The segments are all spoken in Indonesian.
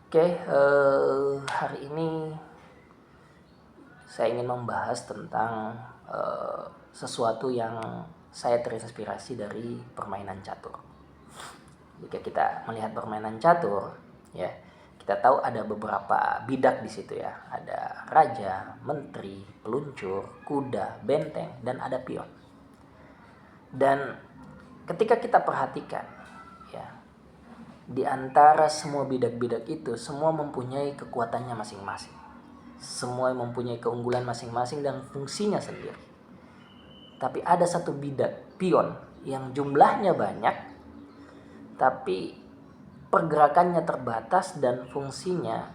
Oke, hari ini saya ingin membahas tentang sesuatu yang saya terinspirasi dari permainan catur. Jika kita melihat permainan catur, ya kita tahu ada beberapa bidak di situ ya. Ada raja, menteri, peluncur, kuda, benteng, dan ada pion. Dan ketika kita perhatikan, ya, di antara semua bidak-bidak itu, semua mempunyai kekuatannya masing-masing. Semua mempunyai keunggulan masing-masing dan fungsinya sendiri. Tapi ada satu bidak, pion, yang jumlahnya banyak, tapi pergerakannya terbatas dan fungsinya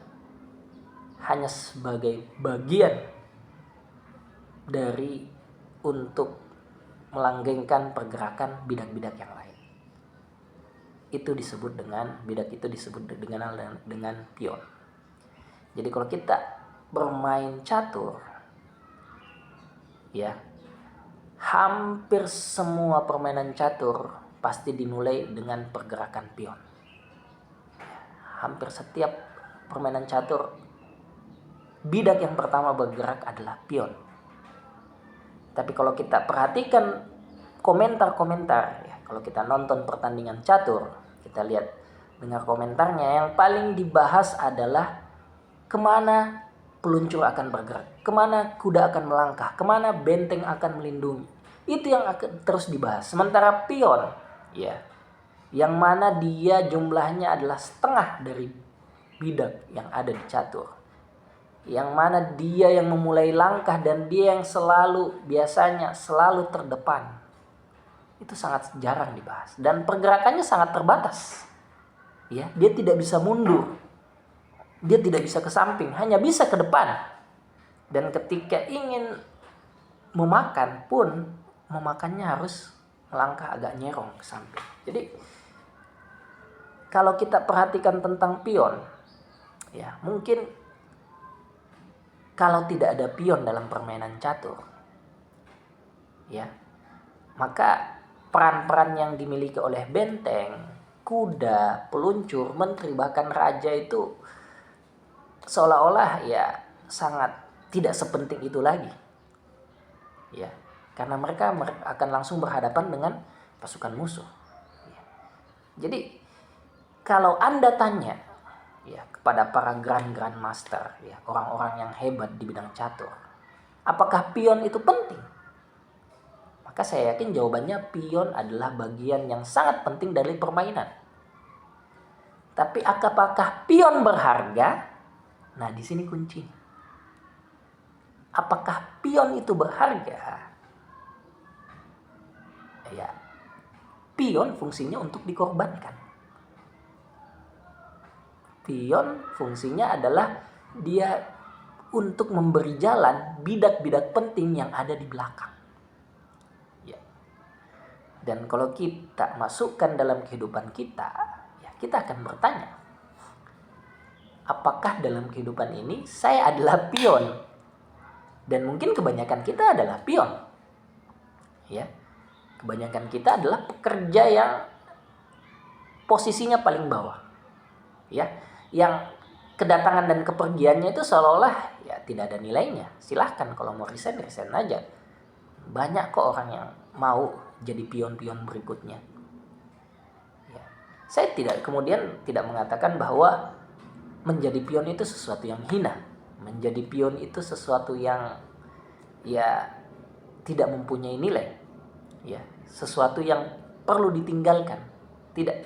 hanya sebagai bagian dari untuk melanggengkan pergerakan bidak-bidak yang lain. Bidak itu disebut dengan pion. Jadi kalau kita bermain catur, ya, hampir semua permainan catur pasti dimulai dengan pergerakan pion. Hampir setiap permainan catur, bidak yang pertama bergerak adalah pion. Tapi kalau kita perhatikan komentar-komentar, ya, kalau kita nonton pertandingan catur, kita lihat, dengar komentarnya, yang paling dibahas adalah kemana peluncur akan bergerak, kemana kuda akan melangkah, kemana benteng akan melindungi. Itu yang akan terus dibahas. Sementara pion, ya, yang mana dia jumlahnya adalah setengah dari bidak yang ada di catur, yang mana dia yang memulai langkah dan dia yang biasanya selalu terdepan, itu sangat jarang dibahas dan pergerakannya sangat terbatas. Ya, dia tidak bisa mundur, dia tidak bisa ke samping, hanya bisa ke depan. Dan ketika ingin memakan pun, memakannya harus melangkah agak nyerong ke samping. Jadi kalau kita perhatikan tentang pion, ya, mungkin kalau tidak ada pion dalam permainan catur, ya, maka peran-peran yang dimiliki oleh benteng, kuda, peluncur, menteri, bahkan raja itu seolah-olah ya sangat tidak sepenting itu lagi. Ya, karena mereka akan langsung berhadapan dengan pasukan musuh. Ya. Jadi kalau Anda tanya, ya, kepada para grand master, ya, orang-orang yang hebat di bidang catur, apakah pion itu penting? Maka saya yakin jawabannya pion adalah bagian yang sangat penting dari permainan. Tapi apakah pion berharga? Nah, di sini kuncinya. Apakah pion itu berharga? Ya, pion fungsinya untuk dikorbankan. Pion fungsinya adalah dia untuk memberi jalan bidak-bidak penting yang ada di belakang. Dan kalau kita masukkan dalam kehidupan kita, ya, kita akan bertanya, apakah dalam kehidupan ini saya adalah pion? Dan mungkin kebanyakan kita adalah pion. Ya, kebanyakan kita adalah pekerja yang posisinya paling bawah. Ya, yang kedatangan dan kepergiannya itu seolah-olah ya tidak ada nilainya. Silahkan kalau mau resign aja. Banyak kok orang yang mau jadi pion-pion berikutnya. Ya. Saya kemudian tidak mengatakan bahwa menjadi pion itu sesuatu yang hina. Menjadi pion itu sesuatu yang ya tidak mempunyai nilai. Ya, sesuatu yang perlu ditinggalkan. Tidak.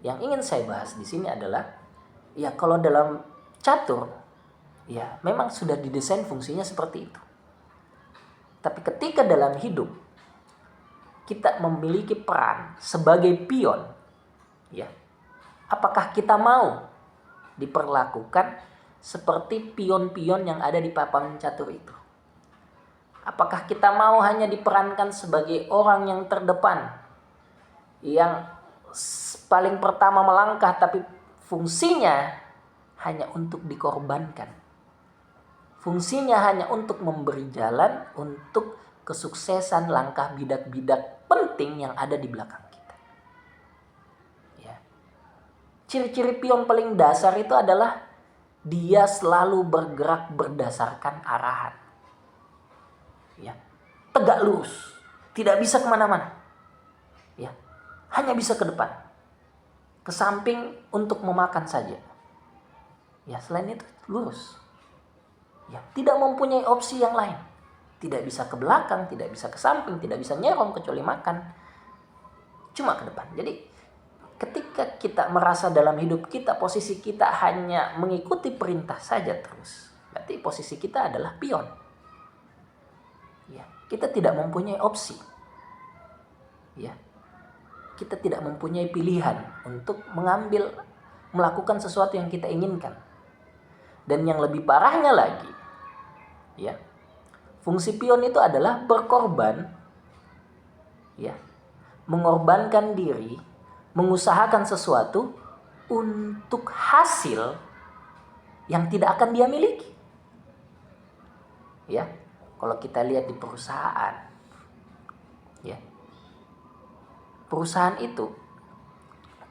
Yang ingin saya bahas di sini adalah ya kalau dalam catur ya memang sudah didesain fungsinya seperti itu. Tapi ketika dalam hidup kita memiliki peran sebagai pion, ya, apakah kita mau diperlakukan seperti pion-pion yang ada di papan catur itu? Apakah kita mau hanya diperankan sebagai orang yang terdepan, yang paling pertama melangkah, tapi fungsinya hanya untuk dikorbankan? Fungsinya hanya untuk memberi jalan untuk kesuksesan langkah bidak-bidak penting yang ada di belakang kita. Ya. Ciri-ciri pion paling dasar itu adalah dia selalu bergerak berdasarkan arahan. Ya, tegak lurus, tidak bisa kemana-mana. Ya, hanya bisa ke depan, ke samping untuk memakan saja. Ya, selain itu lurus. Ya, tidak mempunyai opsi yang lain. Tidak bisa ke belakang, tidak bisa ke samping, tidak bisa nyerong kecuali makan. Cuma ke depan. Jadi ketika kita merasa dalam hidup kita posisi kita hanya mengikuti perintah saja terus, berarti posisi kita adalah pion. Ya, kita tidak mempunyai opsi. Ya, kita tidak mempunyai pilihan untuk melakukan sesuatu yang kita inginkan. Dan yang lebih parahnya lagi, ya, fungsi pion itu adalah berkorban, ya, mengorbankan diri, mengusahakan sesuatu untuk hasil yang tidak akan dia miliki. Ya, kalau kita lihat di perusahaan, ya, perusahaan itu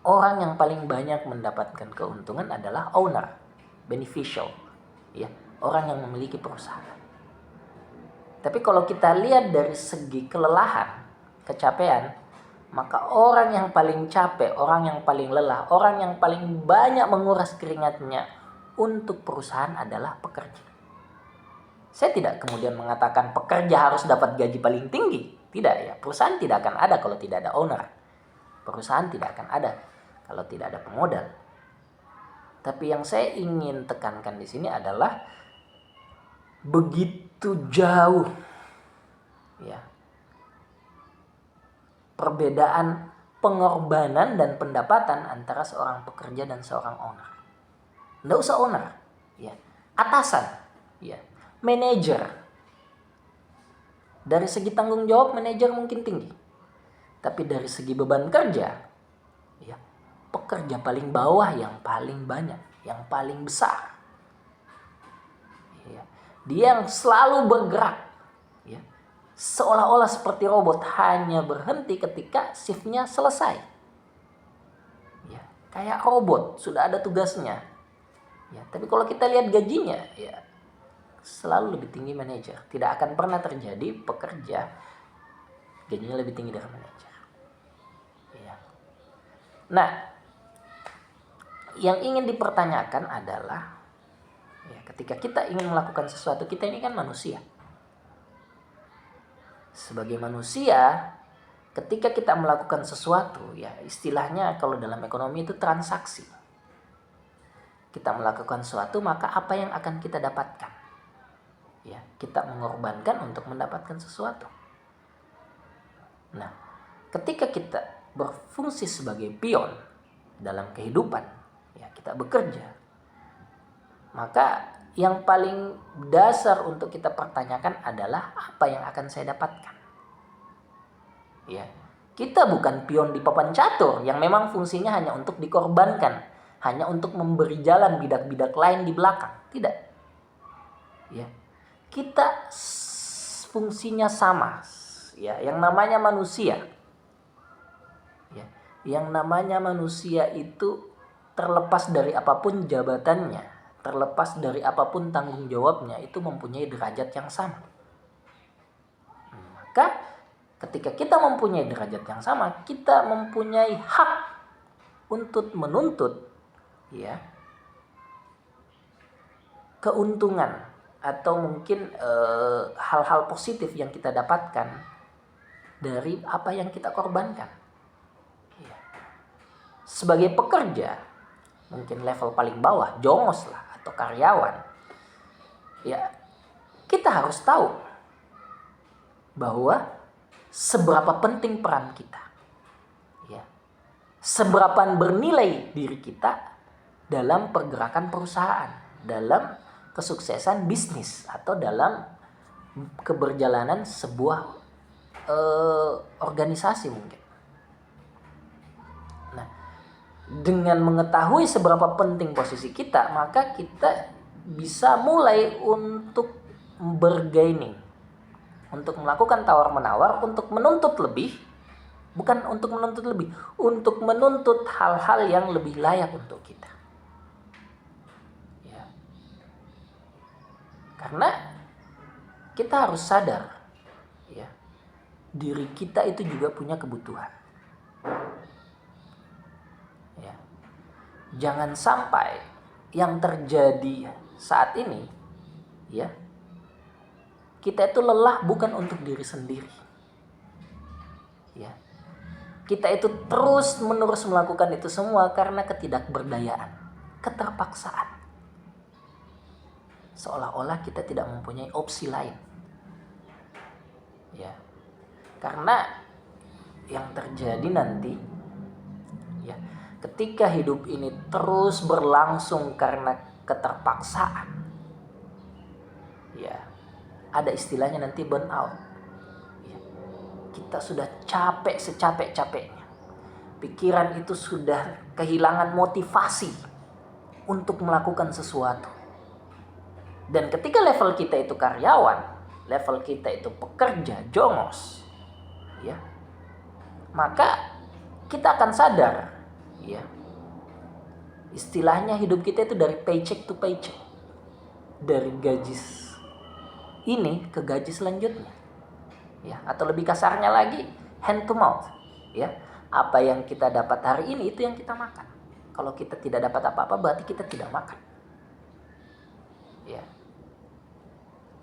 orang yang paling banyak mendapatkan keuntungan adalah owner, beneficial, ya, orang yang memiliki perusahaan. Tapi kalau kita lihat dari segi kelelahan, kecapean, maka orang yang paling capek, orang yang paling lelah, orang yang paling banyak menguras keringatnya untuk perusahaan adalah pekerja. Saya tidak kemudian mengatakan pekerja harus dapat gaji paling tinggi. Tidak, ya. Perusahaan tidak akan ada kalau tidak ada owner. Perusahaan tidak akan ada kalau tidak ada pemodal. Tapi yang saya ingin tekankan di sini adalah begitu jauh, ya, perbedaan pengorbanan dan pendapatan antara seorang pekerja dan seorang owner. Nggak usah owner, ya, atasan, ya, manajer. Dari segi tanggung jawab manajer mungkin tinggi, tapi dari segi beban kerja, ya, pekerja paling bawah yang paling banyak, yang paling besar. Ya, dia yang selalu bergerak, ya, seolah-olah seperti robot, hanya berhenti ketika shiftnya selesai. Ya, kayak robot, sudah ada tugasnya. Ya, tapi kalau kita lihat gajinya, ya, selalu lebih tinggi manajer. Tidak akan pernah terjadi pekerja gajinya lebih tinggi dari manajer. Ya. Nah, yang ingin dipertanyakan adalah, ya, ketika kita ingin melakukan sesuatu, kita ini kan manusia. Sebagai manusia, ketika kita melakukan sesuatu, ya, istilahnya kalau dalam ekonomi itu transaksi. Kita melakukan sesuatu, maka apa yang akan kita dapatkan? Ya, kita mengorbankan untuk mendapatkan sesuatu. Nah, ketika kita berfungsi sebagai pion dalam kehidupan, ya, kita bekerja, maka yang paling dasar untuk kita pertanyakan adalah apa yang akan saya dapatkan. Ya, kita bukan pion di papan catur yang memang fungsinya hanya untuk dikorbankan, hanya untuk memberi jalan bidak-bidak lain di belakang. Tidak. Ya, kita fungsinya sama. Ya, yang namanya manusia. Ya, yang namanya manusia itu terlepas dari apapun jabatannya, terlepas dari apapun tanggung jawabnya, itu mempunyai derajat yang sama. Maka ketika kita mempunyai derajat yang sama, kita mempunyai hak untuk menuntut, ya, keuntungan atau mungkin hal-hal positif yang kita dapatkan dari apa yang kita korbankan. Ya. Sebagai pekerja, mungkin level paling bawah, jongos lah, atau karyawan, ya, kita harus tahu bahwa seberapa penting peran kita, ya, seberapa bernilai diri kita dalam pergerakan perusahaan, dalam kesuksesan bisnis, atau dalam keberjalanan sebuah organisasi mungkin. Nah, dengan mengetahui seberapa penting posisi kita, maka kita bisa mulai untuk bergaining, untuk melakukan tawar-menawar, untuk menuntut lebih, Bukan untuk menuntut lebih, untuk menuntut hal-hal yang lebih layak untuk kita. Ya. Karena kita harus sadar, ya, diri kita itu juga punya kebutuhan. Ya. Jangan sampai yang terjadi saat ini, ya, kita itu lelah bukan untuk diri sendiri. Ya. Kita itu terus-menerus melakukan itu semua karena ketidakberdayaan, keterpaksaan. Seolah-olah kita tidak mempunyai opsi lain. Ya. Karena yang terjadi nanti, ya, ketika hidup ini terus berlangsung karena keterpaksaan, ya, ada istilahnya nanti burnout. Kita sudah capek secapek-capeknya. Pikiran itu sudah kehilangan motivasi untuk melakukan sesuatu. Dan ketika level kita itu karyawan, level kita itu pekerja, jongos, ya, maka kita akan sadar, ya, istilahnya hidup kita itu dari paycheck to paycheck, dari gaji ini ke gaji selanjutnya. Ya, atau lebih kasarnya lagi, hand to mouth, ya. Apa yang kita dapat hari ini itu yang kita makan. Kalau kita tidak dapat apa-apa berarti kita tidak makan. Ya.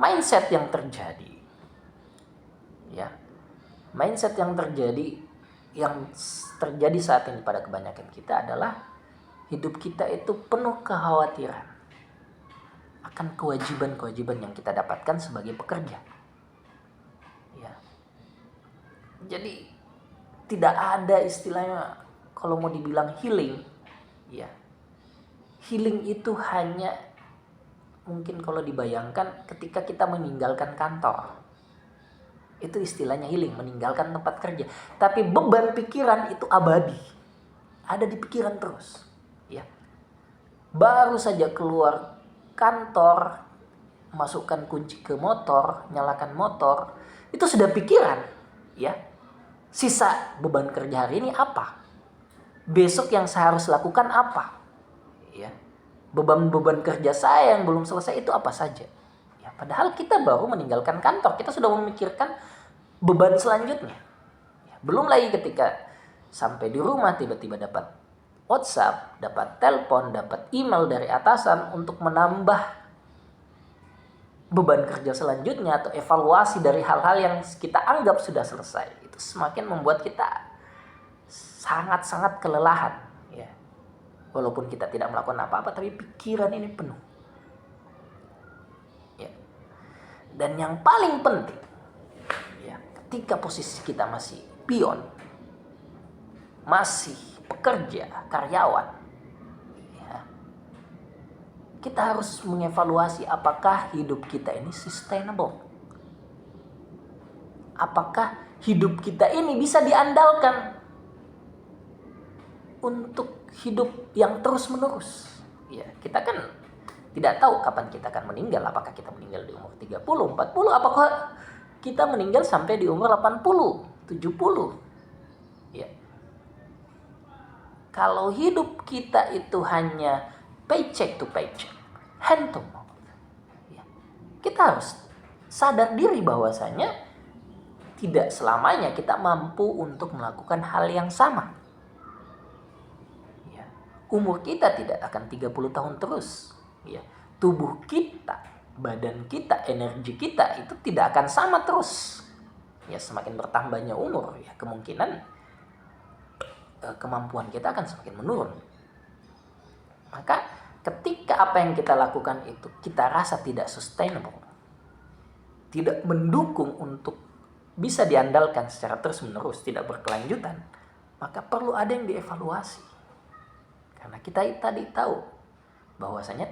Mindset yang terjadi, ya. Mindset yang terjadi saat ini pada kebanyakan kita adalah hidup kita itu penuh kekhawatiran akan kewajiban-kewajiban yang kita dapatkan sebagai pekerja. Jadi tidak ada istilahnya kalau mau dibilang healing, ya. Healing itu hanya mungkin kalau dibayangkan ketika kita meninggalkan kantor. Itu istilahnya healing, meninggalkan tempat kerja. Tapi beban pikiran itu abadi. Ada di pikiran terus, ya. Baru saja keluar kantor, masukkan kunci ke motor, nyalakan motor, itu sudah pikiran, ya. Sisa beban kerja hari ini apa? Besok yang saya harus lakukan apa? Ya. Beban-beban kerja saya yang belum selesai itu apa saja? Ya, padahal kita baru meninggalkan kantor, kita sudah memikirkan beban selanjutnya. Ya, belum lagi ketika sampai di rumah tiba-tiba dapat WhatsApp, dapat telepon, dapat email dari atasan untuk menambah beban kerja selanjutnya atau evaluasi dari hal-hal yang kita anggap sudah selesai. Semakin membuat kita sangat-sangat kelelahan, ya. Walaupun kita tidak melakukan apa-apa, tapi pikiran ini penuh, ya. Dan yang paling penting, ya, ketika posisi kita masih pion, masih pekerja, karyawan, ya, kita harus mengevaluasi apakah hidup kita ini sustainable. Apakah hidup kita ini bisa diandalkan untuk hidup yang terus-menerus. Ya, kita kan tidak tahu kapan kita akan meninggal. Apakah kita meninggal di umur 30, 40, apakah kita meninggal sampai di umur 80, 70. Ya. Kalau hidup kita itu hanya paycheck to paycheck, hand to mouth, ya, kita harus sadar diri bahwasanya tidak selamanya kita mampu untuk melakukan hal yang sama. Ya. Umur kita tidak akan 30 tahun terus. Ya. Tubuh kita, badan kita, energi kita itu tidak akan sama terus. Ya, semakin bertambahnya umur, ya, kemungkinan kemampuan kita akan semakin menurun. Maka ketika apa yang kita lakukan itu kita rasa tidak sustainable, tidak mendukung untuk bisa diandalkan secara terus-menerus, tidak berkelanjutan, maka perlu ada yang dievaluasi. Karena kita tadi tahu bahwasanya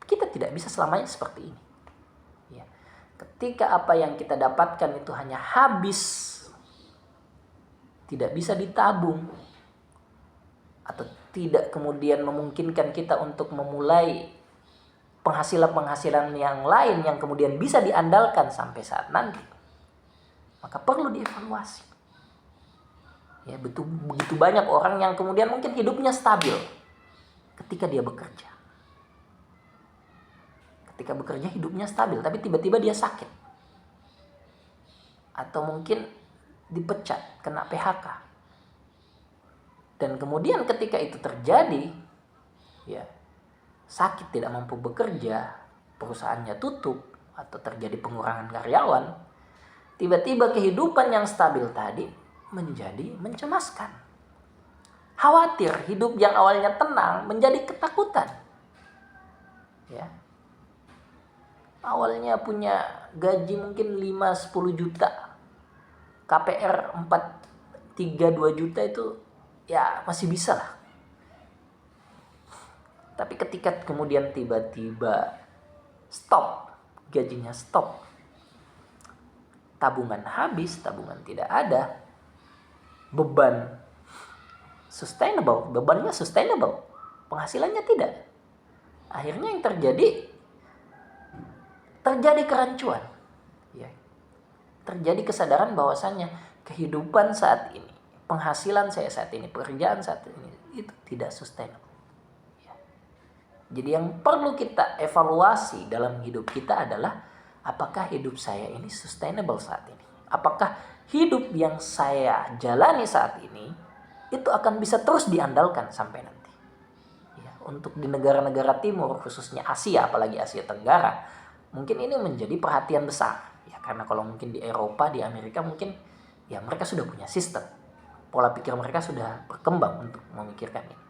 kita tidak bisa selamanya seperti ini. Ya. Ketika apa yang kita dapatkan itu hanya habis, tidak bisa ditabung, atau tidak kemudian memungkinkan kita untuk memulai penghasilan-penghasilan yang lain yang kemudian bisa diandalkan sampai saat nanti, maka perlu dievaluasi. Ya, begitu banyak orang yang kemudian mungkin hidupnya stabil ketika dia bekerja. Ketika bekerja hidupnya stabil, tapi tiba-tiba dia sakit. Atau mungkin dipecat, kena PHK. Dan kemudian ketika itu terjadi, ya, sakit, tidak mampu bekerja, perusahaannya tutup, atau terjadi pengurangan karyawan, tiba-tiba kehidupan yang stabil tadi menjadi mencemaskan. Khawatir, hidup yang awalnya tenang menjadi ketakutan. Ya. Awalnya punya gaji mungkin 5-10 juta, KPR 4-3-2 juta itu ya masih bisa lah. Tapi ketika kemudian tiba-tiba stop, gajinya stop, tabungan habis, tabungan tidak ada, bebannya sustainable, penghasilannya tidak. Akhirnya yang terjadi kerancuan. Ya. Terjadi kesadaran bahwasannya kehidupan saat ini, penghasilan saya saat ini, pekerjaan saat ini itu tidak sustainable. Ya. Jadi yang perlu kita evaluasi dalam hidup kita adalah apakah hidup saya ini sustainable saat ini? Apakah hidup yang saya jalani saat ini itu akan bisa terus diandalkan sampai nanti? Ya, untuk di negara-negara timur, khususnya Asia, apalagi Asia Tenggara, mungkin ini menjadi perhatian besar. Ya, karena kalau mungkin di Eropa, di Amerika mungkin ya mereka sudah punya sistem. Pola pikir mereka sudah berkembang untuk memikirkan ini.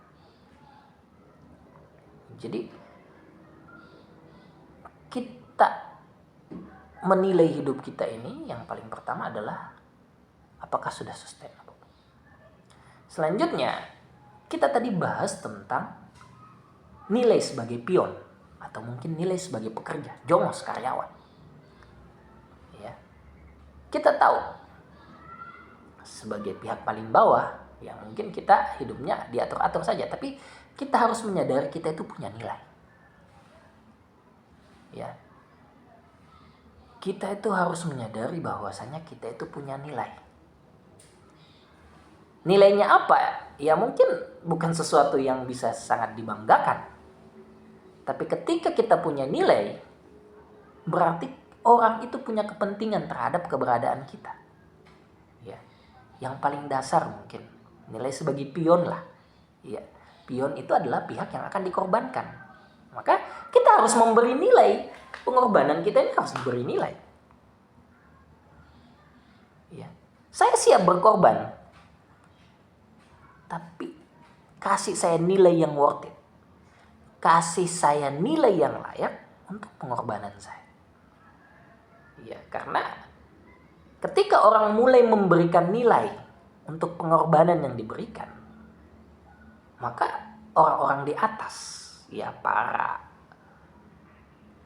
Jadi kita menilai hidup kita ini yang paling pertama adalah apakah sudah sustainable. Selanjutnya, kita tadi bahas tentang nilai sebagai pion atau mungkin nilai sebagai pekerja, jongos, karyawan. Ya. Kita tahu sebagai pihak paling bawah, ya mungkin kita hidupnya diatur-atur saja, tapi kita harus menyadari kita itu punya nilai. Ya. Kita itu harus menyadari bahwasanya kita itu punya nilai. Nilainya apa? Ya mungkin bukan sesuatu yang bisa sangat dibanggakan. Tapi ketika kita punya nilai, berarti orang itu punya kepentingan terhadap keberadaan kita. Ya. Yang paling dasar mungkin nilai sebagai pion lah. Ya. Pion itu adalah pihak yang akan dikorbankan. Maka kita harus memberi nilai. Pengorbanan kita ini harus diberi nilai. Ya. Saya siap berkorban. Tapi kasih saya nilai yang worth it. Kasih saya nilai yang layak untuk pengorbanan saya. Ya, karena ketika orang mulai memberikan nilai untuk pengorbanan yang diberikan, maka orang-orang di atas, ya para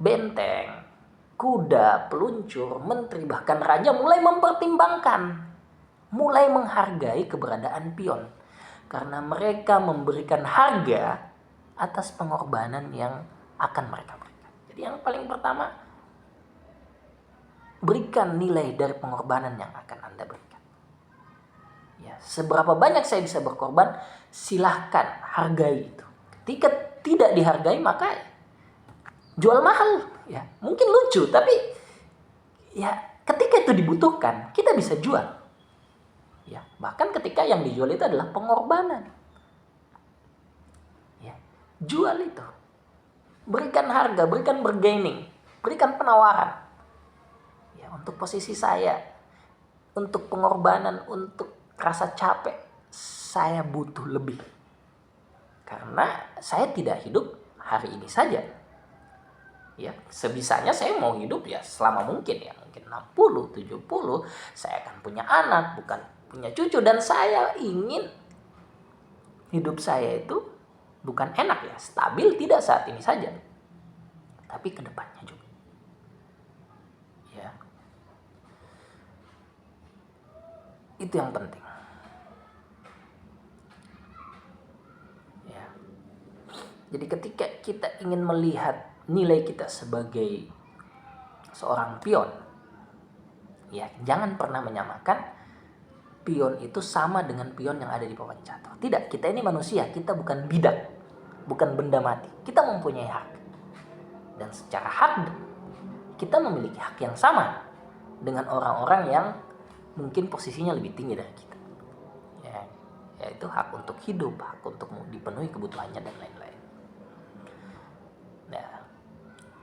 benteng, kuda, peluncur, menteri, bahkan raja mulai mempertimbangkan, mulai menghargai keberadaan pion. Karena mereka memberikan harga atas pengorbanan yang akan mereka berikan. Jadi yang paling pertama, berikan nilai dari pengorbanan yang akan Anda berikan. Ya, seberapa banyak saya bisa berkorban, silahkan hargai itu. Ketika tidak dihargai, maka jual mahal. Ya, mungkin lucu, tapi ya ketika itu dibutuhkan, kita bisa jual. Ya, bahkan ketika yang dijual itu adalah pengorbanan. Ya, jual itu. Berikan harga, berikan bargaining, berikan penawaran. Ya, untuk posisi saya, untuk pengorbanan, untuk rasa capek, saya butuh lebih. Karena saya tidak hidup hari ini saja. Ya, sebisanya saya mau hidup ya selama mungkin ya, mungkin 60, 70, saya akan punya anak, bukan punya cucu, dan saya ingin hidup saya itu bukan enak ya, stabil tidak saat ini saja, tapi ke depannya juga. Ya. Itu yang penting. Ya. Jadi ketika kita ingin melihat nilai kita sebagai seorang pion, ya jangan pernah menyamakan pion itu sama dengan pion yang ada di papan catur. Tidak, kita ini manusia, kita bukan bidak, bukan benda mati. Kita mempunyai hak. Dan secara hak, kita memiliki hak yang sama dengan orang-orang yang mungkin posisinya lebih tinggi dari kita. Yaitu hak untuk hidup, hak untuk dipenuhi kebutuhannya, dan lain-lain. Nah,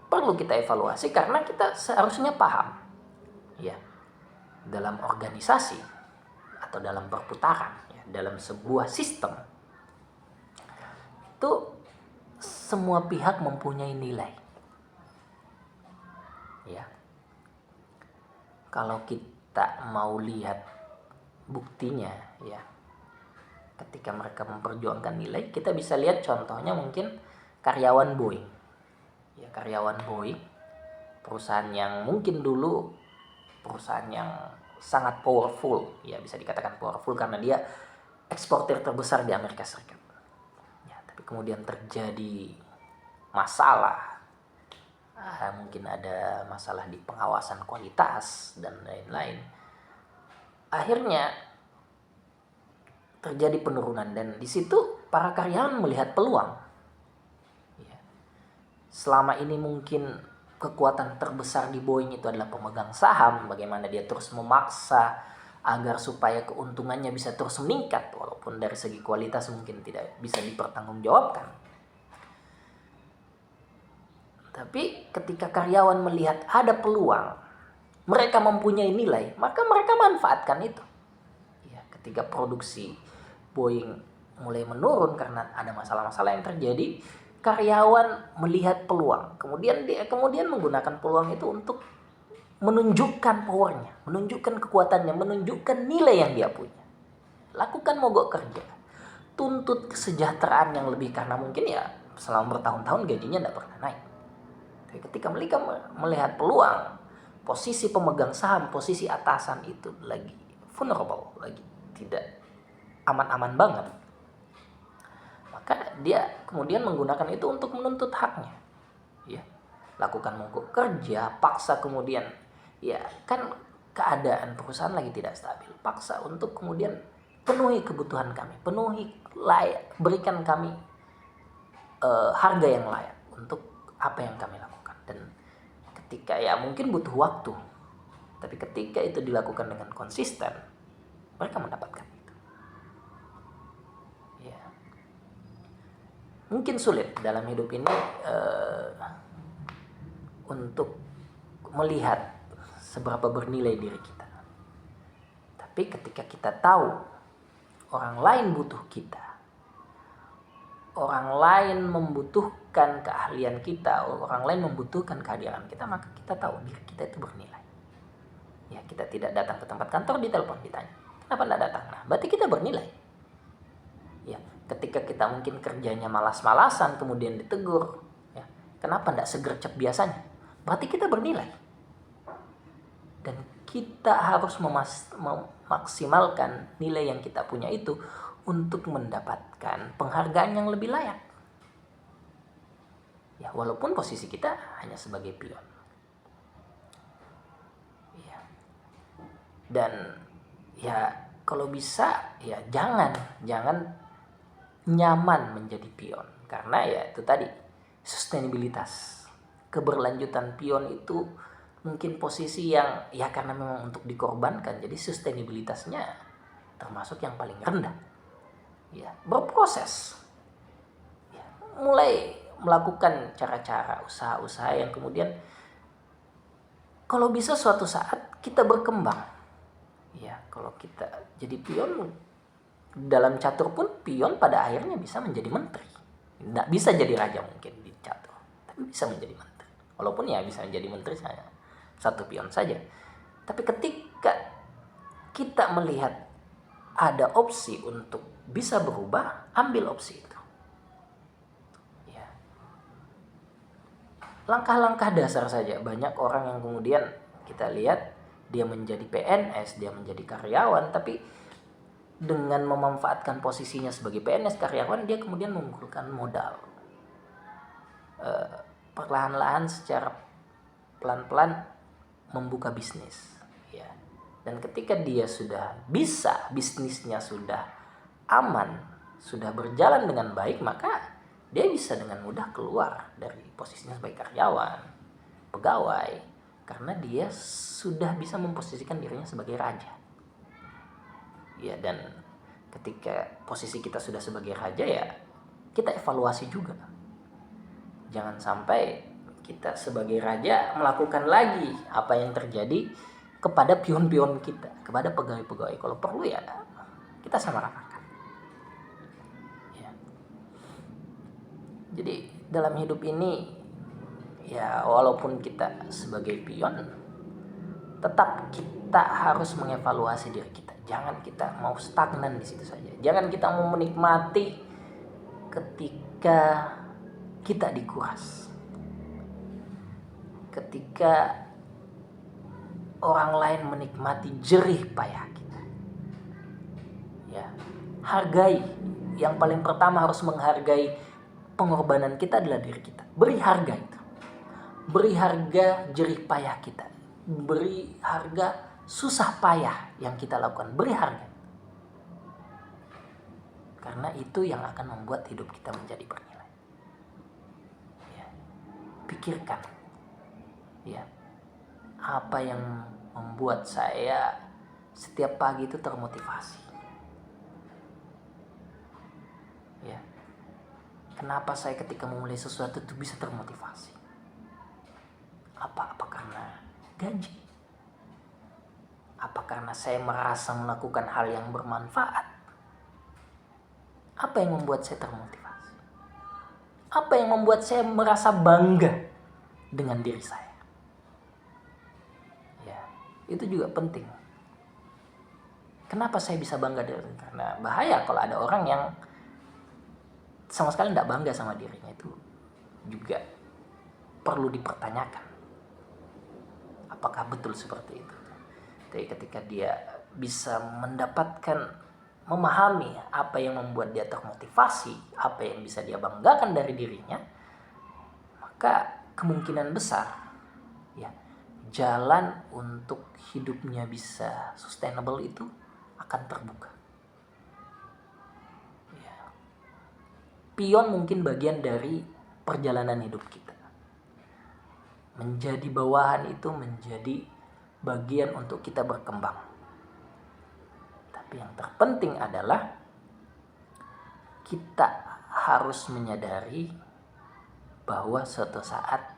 perlu kita evaluasi karena kita seharusnya paham, ya, dalam organisasi atau dalam perputaran, ya, dalam sebuah sistem itu semua pihak mempunyai nilai. Ya, kalau kita mau lihat buktinya, ya, ketika mereka memperjuangkan nilai, kita bisa lihat contohnya mungkin karyawan Boeing. Ya, karyawan Boeing, perusahaan yang mungkin dulu perusahaan yang sangat powerful, ya bisa dikatakan powerful karena dia eksportir terbesar di Amerika Serikat. Ya, tapi kemudian terjadi masalah, mungkin ada masalah di pengawasan kualitas dan lain-lain. Akhirnya terjadi penurunan dan di situ para karyawan melihat peluang. Ya. Selama ini mungkin kekuatan terbesar di Boeing itu adalah pemegang saham, bagaimana dia terus memaksa agar supaya keuntungannya bisa terus meningkat walaupun dari segi kualitas mungkin tidak bisa dipertanggungjawabkan. Tapi ketika karyawan melihat ada peluang, mereka mempunyai nilai, maka mereka manfaatkan itu. Ya, ketika produksi Boeing mulai menurun karena ada masalah-masalah yang terjadi, karyawan melihat peluang. Kemudian dia menggunakan peluang itu untuk menunjukkan powernya, menunjukkan kekuatannya, menunjukkan nilai yang dia punya. Lakukan mogok kerja, tuntut kesejahteraan yang lebih karena mungkin ya selama bertahun-tahun gajinya tidak pernah naik. Tapi ketika mereka melihat peluang, posisi pemegang saham, posisi atasan itu lagi vulnerable, lagi tidak aman-aman banget, maka dia kemudian menggunakan itu untuk menuntut haknya. Ya, lakukan mogok kerja, paksa kemudian, ya kan keadaan perusahaan lagi tidak stabil, paksa untuk kemudian penuhi kebutuhan kami, penuhi layak, berikan kami harga yang layak untuk apa yang kami lakukan. Dan ketika ya mungkin butuh waktu, tapi ketika itu dilakukan dengan konsisten, mereka mendapatkan itu. Ya, mungkin sulit dalam hidup ini untuk melihat seberapa bernilai diri kita. Tapi ketika kita tahu orang lain butuh kita, orang lain membutuhkan keahlian kita, orang lain membutuhkan kehadiran kita, maka kita tahu diri kita itu bernilai. Ya, kita tidak datang ke tempat kantor, ditelepon, ditanya, kenapa tidak datang? Nah, berarti kita bernilai. Ya, ketika kita mungkin kerjanya malas-malasan, kemudian ditegur, ya, kenapa tidak segercep biasanya? Berarti kita bernilai. Dan kita harus memaksimalkan nilai yang kita punya itu untuk mendapatkan penghargaan yang lebih layak. Ya, walaupun posisi kita hanya sebagai pion. Ya. Dan ya kalau bisa ya jangan nyaman menjadi pion, karena ya itu tadi sustainabilitas. Keberlanjutan pion itu mungkin posisi yang ya karena memang untuk dikorbankan, jadi sustainabilitasnya termasuk yang paling rendah. Ya, berproses. Ya, mulai melakukan cara-cara usaha-usaha yang kemudian kalau bisa suatu saat kita berkembang. Ya, kalau kita jadi pion dalam catur pun, pion pada akhirnya bisa menjadi menteri. Tidak bisa jadi raja mungkin di catur, tapi bisa menjadi menteri. Walaupun ya bisa menjadi menteri saya satu pion saja. Tapi ketika kita melihat ada opsi untuk bisa berubah, ambil opsi itu. Ya. Langkah-langkah dasar saja. Banyak orang yang kemudian kita lihat dia menjadi PNS, dia menjadi karyawan, tapi dengan memanfaatkan posisinya sebagai PNS karyawan, dia kemudian mengumpulkan modal. Perlahan-lahan secara pelan-pelan membuka bisnis, ya. Dan ketika dia sudah bisa, bisnisnya sudah aman, sudah berjalan dengan baik, maka dia bisa dengan mudah keluar dari posisinya sebagai karyawan, pegawai, karena dia sudah bisa memposisikan dirinya sebagai raja. Ya, dan ketika posisi kita sudah sebagai raja, ya kita evaluasi juga. Jangan sampai kita sebagai raja melakukan lagi apa yang terjadi kepada pion-pion kita, kepada pegawai-pegawai. Kalau perlu ya kita samaratakan. Ya. Jadi dalam hidup ini ya walaupun kita sebagai pion, tetap kita harus mengevaluasi diri kita. Jangan kita mau stagnan di situ saja. Jangan kita mau menikmati ketika kita dikuras. Ketika orang lain menikmati jerih payah kita. Ya, hargai. Yang paling pertama harus menghargai pengorbanan kita adalah diri kita. Beri harga itu. Beri harga jerih payah kita. Beri harga susah payah yang kita lakukan. Beri harga. Karena itu yang akan membuat hidup kita menjadi bernilai. Ya. Pikirkan. Ya. Apa yang membuat saya setiap pagi itu termotivasi. Ya. Kenapa saya ketika memulai sesuatu itu bisa termotivasi? Apa karena gaji? Apa karena saya merasa melakukan hal yang bermanfaat? Apa yang membuat saya termotivasi? Apa yang membuat saya merasa bangga dengan diri saya? Ya, itu juga penting. Kenapa saya bisa bangga dengan? Karena bahaya kalau ada orang yang sama sekali tidak bangga sama dirinya, itu juga perlu dipertanyakan. Apakah betul seperti itu? Tapi ketika dia bisa mendapatkan, memahami apa yang membuat dia termotivasi, apa yang bisa dia banggakan dari dirinya, maka kemungkinan besar ya jalan untuk hidupnya bisa sustainable itu akan terbuka. Ya. Pion mungkin bagian dari perjalanan hidup kita. Menjadi bawahan itu menjadi bagian untuk kita berkembang. Tapi yang terpenting adalah kita harus menyadari bahwa suatu saat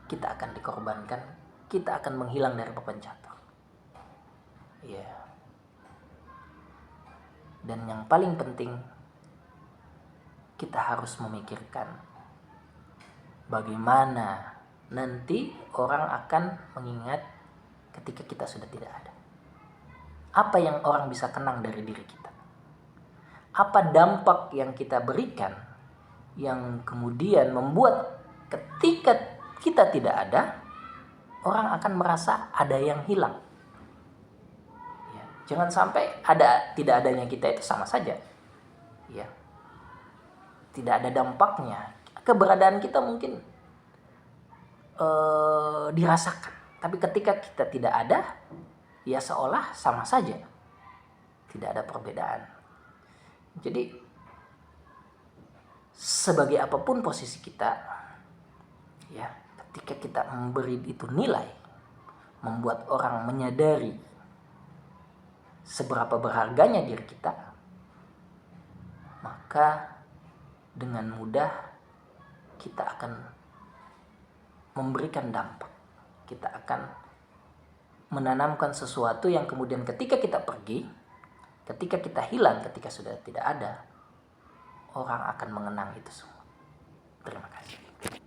kita akan dikorbankan, kita akan menghilang dari papan catur. Ya. Dan yang paling penting, kita harus memikirkan bagaimana nanti orang akan mengingat ketika kita sudah tidak ada. Apa yang orang bisa kenang dari diri kita? Apa dampak yang kita berikan yang kemudian membuat ketika kita tidak ada, orang akan merasa ada yang hilang. Ya, jangan sampai tidak adanya kita itu sama saja. Ya. Tidak ada dampaknya. Keberadaan kita mungkin dirasakan, tapi ketika kita tidak ada, ya seolah sama saja, tidak ada perbedaan. Jadi sebagai apapun posisi kita, ya ketika kita memberi itu nilai, membuat orang menyadari seberapa berharganya diri kita, maka dengan mudah kita akan memberikan dampak. Kita akan menanamkan sesuatu yang kemudian ketika kita pergi, ketika kita hilang, ketika sudah tidak ada, orang akan mengenang itu semua. Terima kasih.